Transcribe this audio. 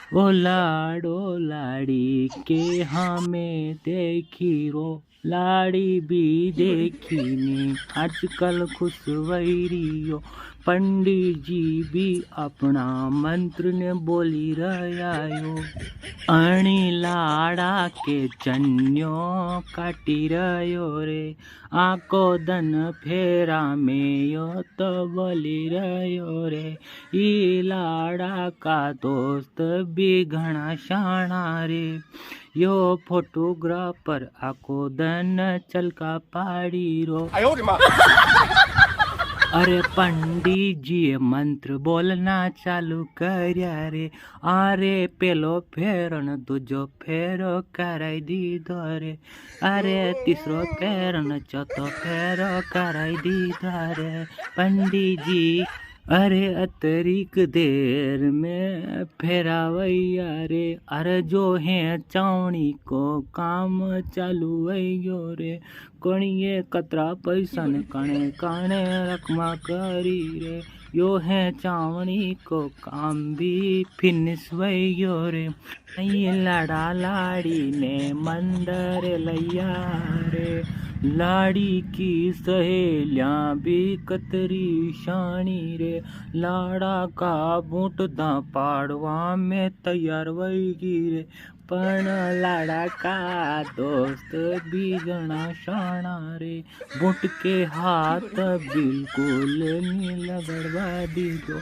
ओ लाडो लाड़ी के हमें देखी रो, लाड़ी भी देखी आजकल खुश वैरियो। पंडित जी भी अपना मंत्र ने बोली रहायो, अणी लाड़ा के चन्यो काटी रह्यो रे, आको दन फेरा में यो तो बोली रह्यो रे। ई लाड़ा का दोस्त भी घना शाना रे, यो फोटोग्राफर आको दन चलका पाड़ी रो। अरे पंडित जी मंत्र बोलना चालू कर्या रे, अरे पेलो फेरो न दूजो फेरो कराई दीधो रे, अरे तीसरो फेरो न चौथो फेरो कराई दीधो रे पंडित जी। अरे अतरीक देर में फेरावैया रे, अरे जो है चावणी को काम चालू वैयो रे। कणिये कतरा पैसा ने कणे काणे रकमा करी रे, यो है चावणी को काम भी फिनिश वैयो रे। लाड़ा लाड़ी ने मंदर लैया रे, लाड़ी की सहेलियां भी कतरी शानी रे, लाड़ा का बूट दा पाड़वा में तैयार वही रे, पण लाड़ा का दोस्त भी घना शाना रे, बूट के हाथ बिल्कुल नी लगड़वा दीधो।